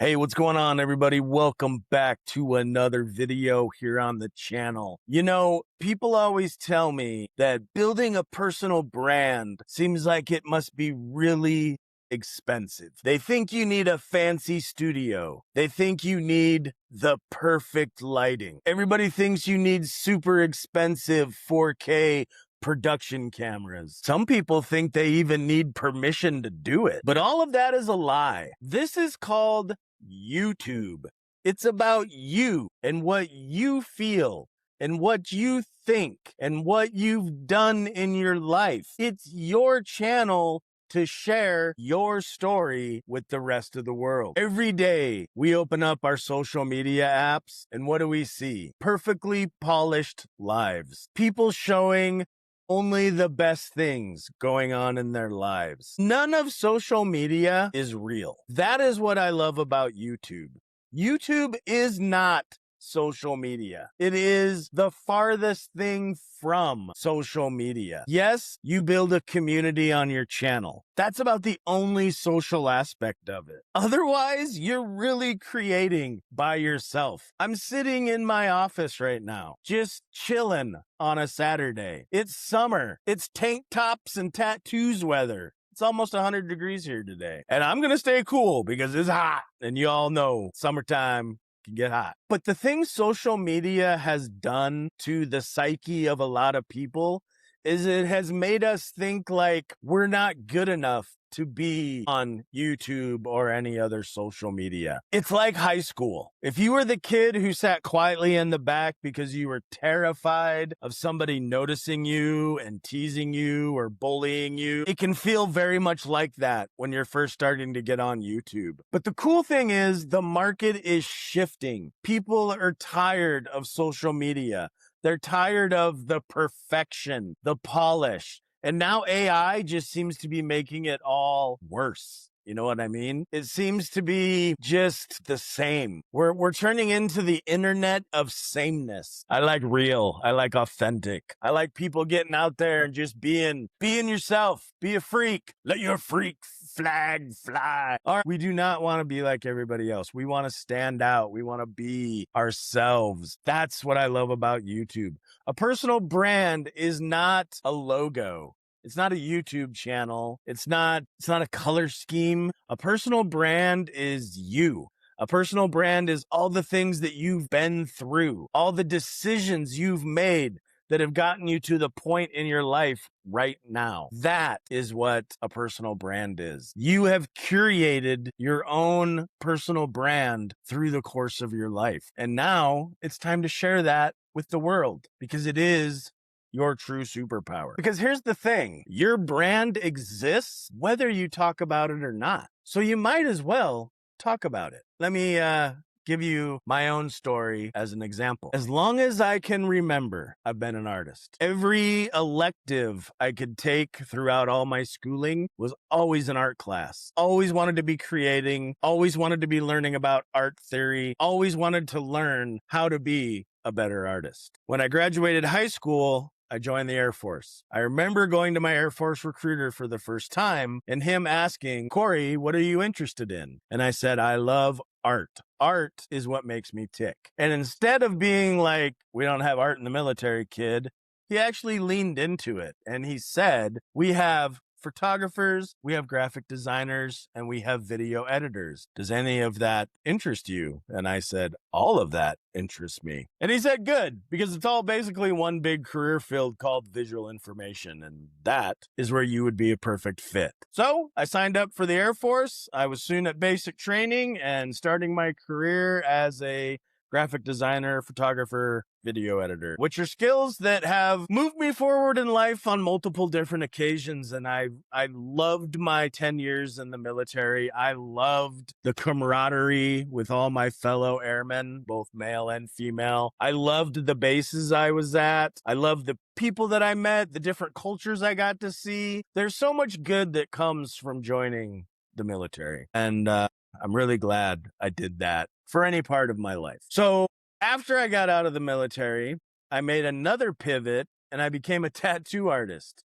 Hey, what's going on, everybody? Welcome back to another video here on the channel. You know, people always tell me that building a personal brand seems like it must be really expensive. They think you need a fancy studio. They think you need the perfect lighting. Everybody thinks you need super expensive 4K production cameras. Some people think they even need permission to do it. But all of that is a lie. This is called YouTube. It's about you and what you feel and what you think and what you've done in your life. It's your channel to share your story with the rest of the world. Every day we open up our social media apps and what do we see? Perfectly polished lives. People showing only the best things going on in their lives. None of social media is real. That is what I love about YouTube. YouTube is not social media. It is the farthest thing from social media. Yes, you build a community on your channel. That's about the only social aspect of it. Otherwise, you're really creating by yourself. I'm sitting in my office right now, just chilling on a Saturday. It's summer. It's tank tops and tattoos weather. It's almost 100 degrees here today. And I'm going to stay cool because it's hot. And you all know summertime can get hot. But the thing social media has done to the psyche of a lot of people is it has made us think like we're not good enough to be on YouTube or any other social media. It's like high school. If you were the kid who sat quietly in the back because you were terrified of somebody noticing you and teasing you or bullying you, it can feel very much like that when you're first starting to get on YouTube. But the cool thing is the market is shifting. People are tired of social media. They're tired of the perfection, the polish. And now AI just seems to be making it all worse. You know what I mean? It seems to be just the same. We're turning into the internet of sameness. I like real. I like authentic. I like people getting out there and just being yourself. Be a freak. Let your freak flag fly. We do not want to be like everybody else. We want to stand out. We want to be ourselves. That's what I love about YouTube. A personal brand is not a logo. It's not a YouTube channel. It's not a color scheme. A personal brand is you. A personal brand is all the things that you've been through, all the decisions you've made that have gotten you to the point in your life right now. That is what a personal brand is. You have curated your own personal brand through the course of your life. And now it's time to share that with the world because it is your true superpower. Because here's the thing, your brand exists whether you talk about it or not. So you might as well talk about it. Let me give you my own story as an example. As long as I can remember, I've been an artist. Every elective I could take throughout all my schooling was always an art class. Always wanted to be creating, always wanted to be learning about art theory, always wanted to learn how to be a better artist. When I graduated high school, I joined the Air Force. I remember going to my Air Force recruiter for the first time and him asking, Corey, what are you interested in? And I said, I love art. Art is what makes me tick. And instead of being like, we don't have art in the military, kid, he actually leaned into it. And he said, we have photographers, we have graphic designers, and we have video editors. Does any of that interest you? And I said, all of that interests me. And he said, good, because it's all basically one big career field called visual information. And that is where you would be a perfect fit. So I signed up for the Air Force. I was soon at basic training and starting my career as a graphic designer, photographer, video editor, which are skills that have moved me forward in life on multiple different occasions. And I loved my 10 years in the military. I loved the camaraderie with all my fellow airmen, both male and female. I loved the bases I was at. I loved the people that I met, the different cultures I got to see. There's so much good that comes from joining the military. And I'm really glad I did that for any part of my life. So after I got out of the military, I made another pivot and I became a tattoo artist.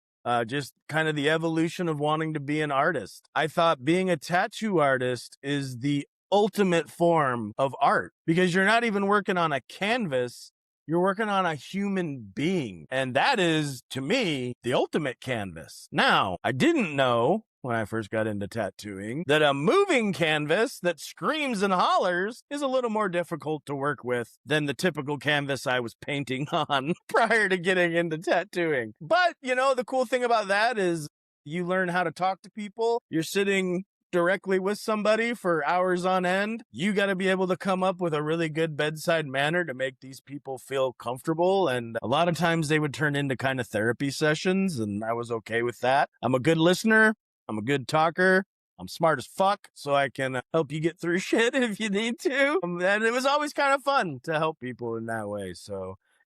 Just kind of the evolution of wanting to be an artist. I thought being a tattoo artist is the ultimate form of art because you're not even working on a canvas. You're working on a human being. And that is, to me, the ultimate canvas. Now, I didn't know when I first got into tattooing that a moving canvas that screams and hollers is a little more difficult to work with than the typical canvas I was painting on prior to getting into tattooing. But, the cool thing about that is you learn how to talk to people. You're sitting directly with somebody for hours on end. You got to be able to come up with a really good bedside manner to make these people feel comfortable. And a lot of times they would turn into kind of therapy sessions, and I was okay with that. I'm a good listener. I'm a good talker. I'm smart as fuck, so I can help you get through shit if you need to. And it was always kind of fun to help people in that way.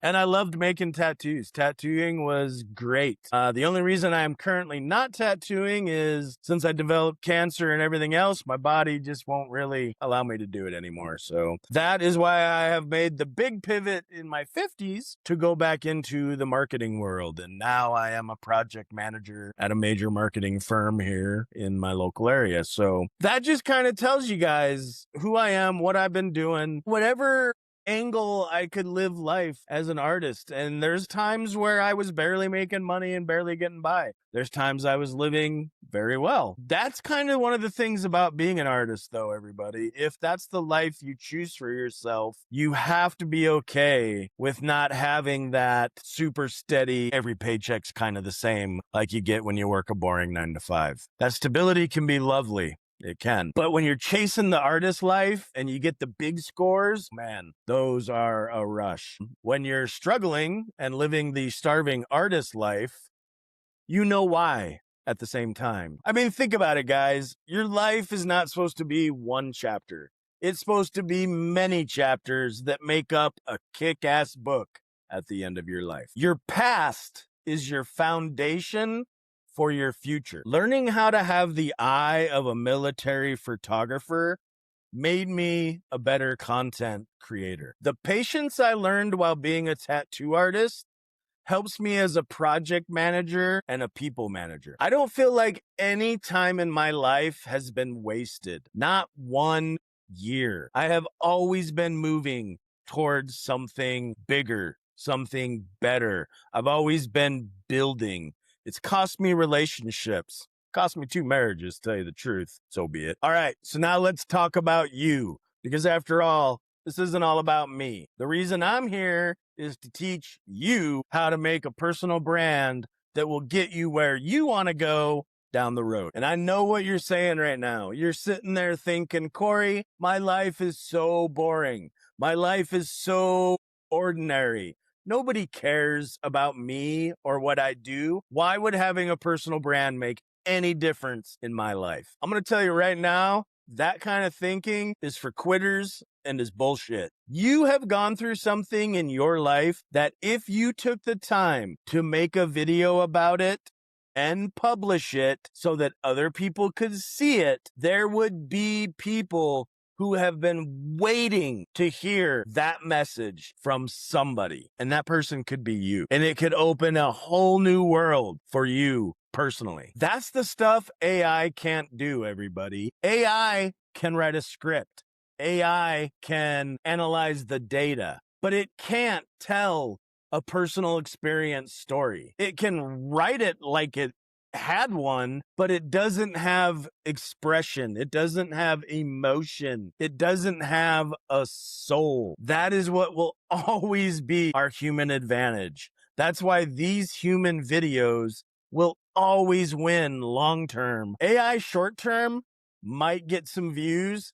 And I loved making tattoos. Tattooing was great. The only reason I am currently not tattooing is since I developed cancer and everything else, my body just won't really allow me to do it anymore. So that is why I have made the big pivot in my 50s to go back into the marketing world. And now I am a project manager at a major marketing firm here in my local area. So that just kind of tells you guys who I am, what I've been doing, whatever angle I could live life as an artist. And there's times where I was barely making money and barely getting by. There's times I was living very well. That's kind of one of the things about being an artist, though, everybody. If that's the life you choose for yourself, you have to be okay with not having that super steady, every paycheck's kind of the same like you get when you work a boring 9 to 5. That stability can be lovely. It can. But when you're chasing the artist life and you get the big scores, man, those are a rush. When you're struggling and living the starving artist life, you know why at the same time. I mean, think about it, guys. Your life is not supposed to be one chapter. It's supposed to be many chapters that make up a kick-ass book at the end of your life. Your past is your foundation for your future. Learning how to have the eye of a military photographer made me a better content creator. The patience I learned while being a tattoo artist helps me as a project manager and a people manager. I don't feel like any time in my life has been wasted. Not 1 year. I have always been moving towards something bigger, something better. I've always been building. It's cost me relationships. Cost me 2 marriages, to tell you the truth. So be it. All right, so now let's talk about you. Because after all, this isn't all about me. The reason I'm here is to teach you how to make a personal brand that will get you where you want to go down the road. And I know what you're saying right now. You're sitting there thinking, Corey, my life is so boring. My life is so ordinary. Nobody cares about me or what I do. Why would having a personal brand make any difference in my life? I'm going to tell you right now, that kind of thinking is for quitters and is bullshit. You have gone through something in your life that if you took the time to make a video about it and publish it so that other people could see it, there would be people who have been waiting to hear that message from somebody. And that person could be you. And it could open a whole new world for you personally. That's the stuff AI can't do, everybody. AI can write a script. AI can analyze the data, but it can't tell a personal experience story. It can write it like it had one, but it doesn't have expression. It doesn't have emotion. It doesn't have a soul. That is what will always be our human advantage. That's why these human videos will always win long term. AI short term might get some views,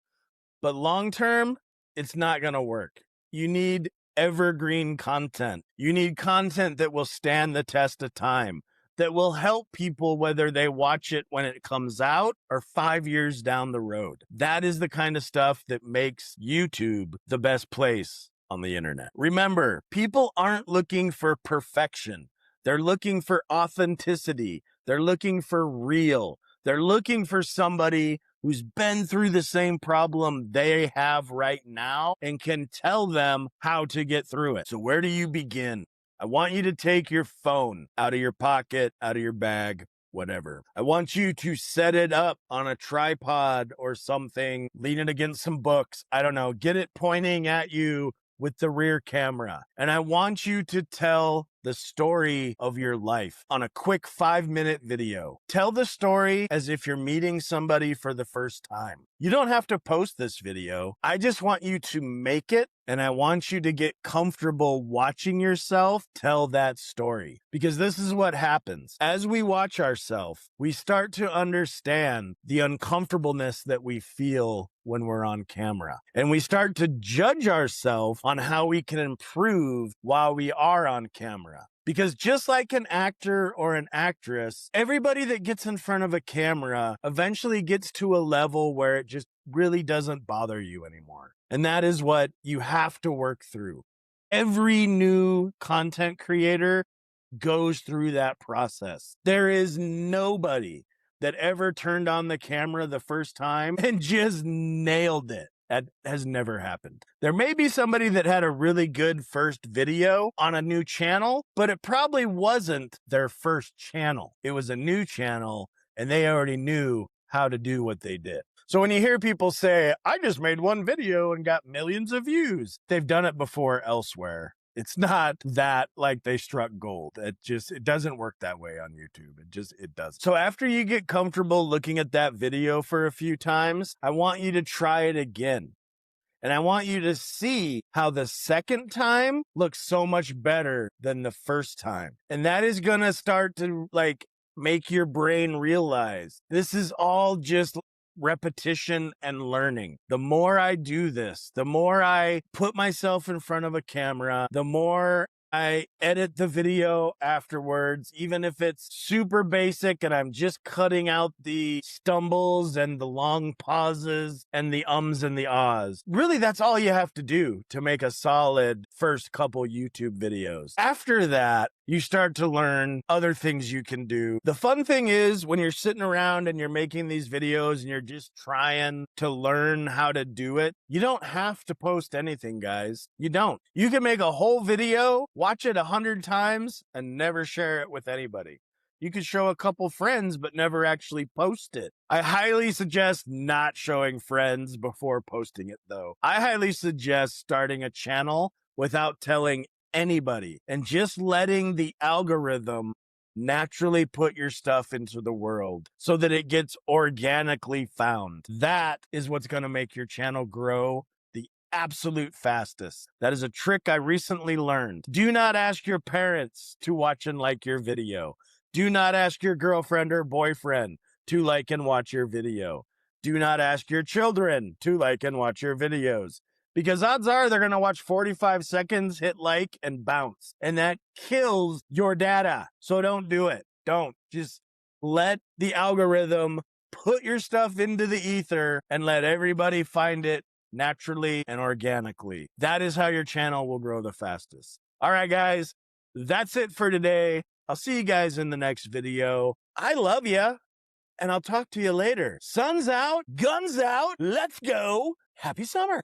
but long term, it's not going to work. You need evergreen content. You need content that will stand the test of time, that will help people whether they watch it when it comes out or 5 years down the road. That is the kind of stuff that makes YouTube the best place on the internet. Remember, people aren't looking for perfection. They're looking for authenticity. They're looking for real. They're looking for somebody who's been through the same problem they have right now and can tell them how to get through it. So where do you begin? I want you to take your phone out of your pocket, out of your bag, whatever. I want you to set it up on a tripod or something, lean it against some books. I don't know, get it pointing at you with the rear camera. And I want you to tell the story of your life on a quick 5-minute video. Tell the story as if you're meeting somebody for the first time. You don't have to post this video. I just want you to make it, and I want you to get comfortable watching yourself tell that story. Because this is what happens. As we watch ourselves, we start to understand the uncomfortableness that we feel when we're on camera. And we start to judge ourselves on how we can improve while we are on camera. Because just like an actor or an actress, everybody that gets in front of a camera eventually gets to a level where it just really doesn't bother you anymore. And that is what you have to work through. Every new content creator goes through that process. There is nobody that ever turned on the camera the first time and just nailed it. That has never happened. There may be somebody that had a really good first video on a new channel, but it probably wasn't their first channel. It was a new channel, and they already knew how to do what they did. So when you hear people say, I just made one video and got millions of views, they've done it before elsewhere. It's not that like they struck gold. It doesn't work that way on YouTube. It doesn't. So after you get comfortable looking at that video for a few times, I want you to try it again. And I want you to see how the second time looks so much better than the first time. And that is going to start to make your brain realize this is all just repetition and learning. The more I do this, the more I put myself in front of a camera, the more I edit the video afterwards, even if it's super basic and I'm just cutting out the stumbles and the long pauses and the ums and the ahs. Really, that's all you have to do to make a solid first couple YouTube videos. After that, you start to learn other things you can do. The fun thing is when you're sitting around and you're making these videos and you're just trying to learn how to do it, you don't have to post anything, guys. You don't. You can make a whole video, watch it 100 times, and never share it with anybody. You could show a couple friends, but never actually post it. I highly suggest not showing friends before posting it, though. I highly suggest starting a channel without telling anybody and just letting the algorithm naturally put your stuff into the world so that it gets organically found. That is what's going to make your channel grow the absolute fastest. That is a trick I recently learned. Do not ask your parents to watch and like your video. Do not ask your girlfriend or boyfriend to like and watch your video. Do not ask your children to like and watch your videos. Because odds are they're going to watch 45 seconds, hit like, and bounce. And that kills your data. So don't do it. Don't. Just let the algorithm put your stuff into the ether and let everybody find it naturally and organically. That is how your channel will grow the fastest. All right, guys. That's it for today. I'll see you guys in the next video. I love you, and I'll talk to you later. Sun's out, guns out. Let's go. Happy summer.